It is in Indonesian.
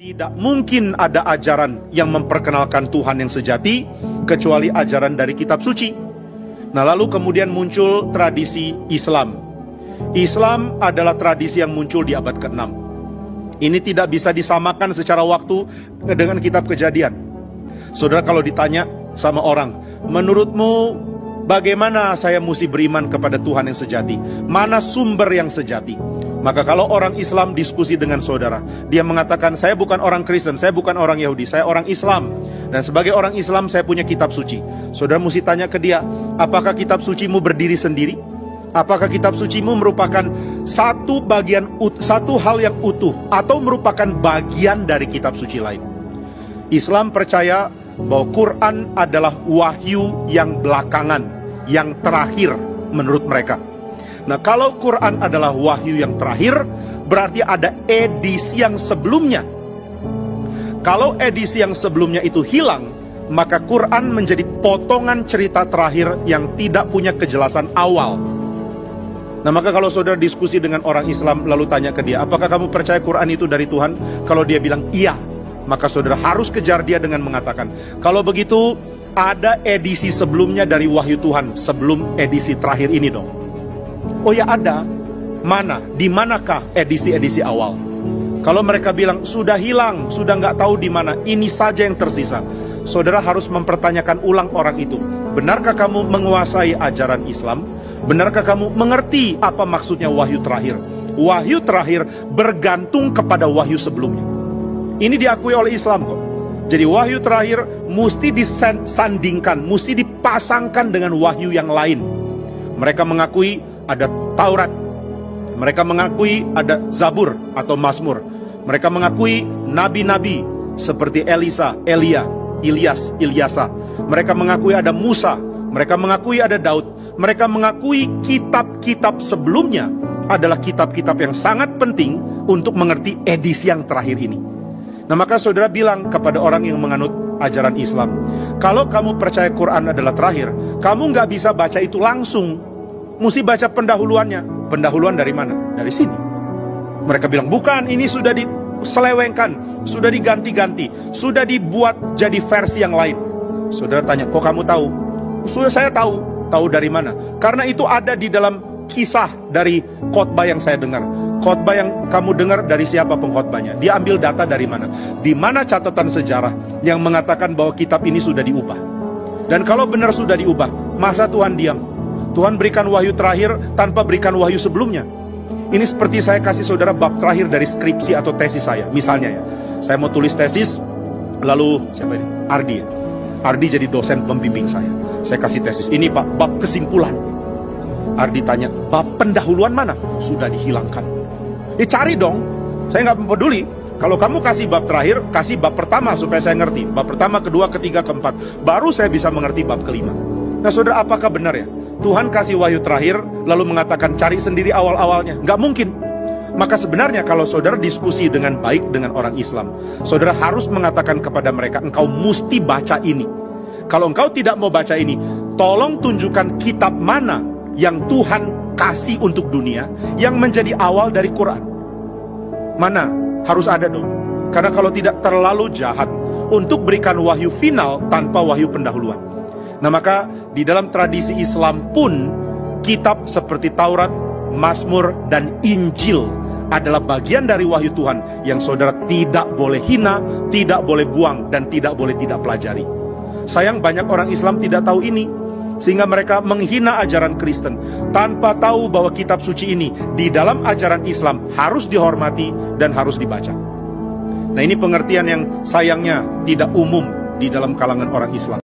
Tidak mungkin ada ajaran yang memperkenalkan Tuhan yang sejati kecuali ajaran dari kitab suci. Nah, lalu kemudian muncul tradisi Islam. Islam adalah tradisi yang muncul di abad ke-6. Ini tidak bisa disamakan secara waktu dengan kitab Kejadian. Saudara, kalau ditanya sama orang, menurutmu bagaimana saya mesti beriman kepada Tuhan yang sejati? Mana sumber yang sejati? Maka kalau orang Islam diskusi dengan saudara, dia mengatakan, saya bukan orang Kristen, saya bukan orang Yahudi, saya orang Islam. Dan sebagai orang Islam saya punya kitab suci. Saudara mesti tanya ke dia, apakah kitab sucimu berdiri sendiri? Apakah kitab sucimu merupakan satu hal yang utuh, atau merupakan bagian dari kitab suci lain? Islam percaya bahwa Quran adalah wahyu yang belakangan, yang terakhir menurut mereka. Nah, kalau Quran adalah wahyu yang terakhir, berarti ada edisi yang sebelumnya. Kalau edisi yang sebelumnya itu hilang, maka Quran menjadi potongan cerita terakhir yang tidak punya kejelasan awal. Nah, maka kalau saudara diskusi dengan orang Islam lalu tanya ke dia, apakah kamu percaya Quran itu dari Tuhan? Kalau dia bilang iya, maka saudara harus kejar dia dengan mengatakan, kalau begitu ada edisi sebelumnya dari wahyu Tuhan sebelum edisi terakhir ini dong. Oh ya ada. Mana? Di manakah edisi-edisi awal? Kalau mereka bilang sudah hilang, sudah nggak tahu di mana, ini saja yang tersisa. Saudara harus mempertanyakan ulang orang itu. Benarkah kamu menguasai ajaran Islam? Benarkah kamu mengerti apa maksudnya wahyu terakhir? Wahyu terakhir bergantung kepada wahyu sebelumnya. Ini diakui oleh Islam kok. Jadi wahyu terakhir mesti disandingkan, mesti dipasangkan dengan wahyu yang lain. Mereka mengakui ada Taurat, mereka mengakui ada Zabur atau Mazmur, mereka mengakui nabi-nabi seperti Elisa, Elia, Ilyas, Ilyasa, mereka mengakui ada Musa, mereka mengakui ada Daud, mereka mengakui kitab-kitab sebelumnya adalah kitab-kitab yang sangat penting untuk mengerti edisi yang terakhir ini. Nah, maka saudara bilang kepada orang yang menganut ajaran Islam, kalau kamu percaya Quran adalah terakhir, kamu nggak bisa baca itu langsung. Mesti baca pendahuluannya. Pendahuluan dari mana? Dari sini. Mereka bilang, bukan, ini sudah diselewengkan, sudah diganti-ganti, sudah dibuat jadi versi yang lain. Saudara tanya, kok kamu tahu? Sudah saya tahu. Tahu dari mana? Karena itu ada di dalam kisah dari khotbah yang saya dengar. Khotbah yang kamu dengar dari siapa pengkhotbahnya? Dia ambil data dari mana? Di mana catatan sejarah yang mengatakan bahwa kitab ini sudah diubah? Dan kalau benar sudah diubah, masa Tuhan diam? Tuhan berikan wahyu terakhir tanpa berikan wahyu sebelumnya. Ini seperti saya kasih saudara bab terakhir dari skripsi atau tesis saya. Misalnya ya, saya mau tulis tesis, lalu siapa ini? Ardi ya? Ardi jadi dosen pembimbing saya. Saya kasih tesis, ini Pak, bab kesimpulan. Ardi tanya, bab pendahuluan mana? Sudah dihilangkan. Ya cari dong, saya nggak peduli. Kalau kamu kasih bab terakhir, kasih bab pertama supaya saya ngerti. Bab pertama, kedua, ketiga, keempat. Baru saya bisa mengerti bab kelima. Nah saudara, apakah benar ya? Tuhan kasih wahyu terakhir, lalu mengatakan cari sendiri awal-awalnya. Nggak mungkin. Maka sebenarnya kalau saudara diskusi dengan baik dengan orang Islam, saudara harus mengatakan kepada mereka, engkau mesti baca ini. Kalau engkau tidak mau baca ini, tolong tunjukkan kitab mana yang Tuhan kasih untuk dunia, yang menjadi awal dari Quran. Mana? Harus ada dong. Karena kalau tidak terlalu jahat untuk berikan wahyu final tanpa wahyu pendahuluan. Nah, maka di dalam tradisi Islam pun kitab seperti Taurat, Mazmur, dan Injil adalah bagian dari wahyu Tuhan yang saudara tidak boleh hina, tidak boleh buang, dan tidak boleh tidak pelajari. Sayang banyak orang Islam tidak tahu ini, sehingga mereka menghina ajaran Kristen tanpa tahu bahwa kitab suci ini di dalam ajaran Islam harus dihormati dan harus dibaca. Nah, ini pengertian yang sayangnya tidak umum di dalam kalangan orang Islam.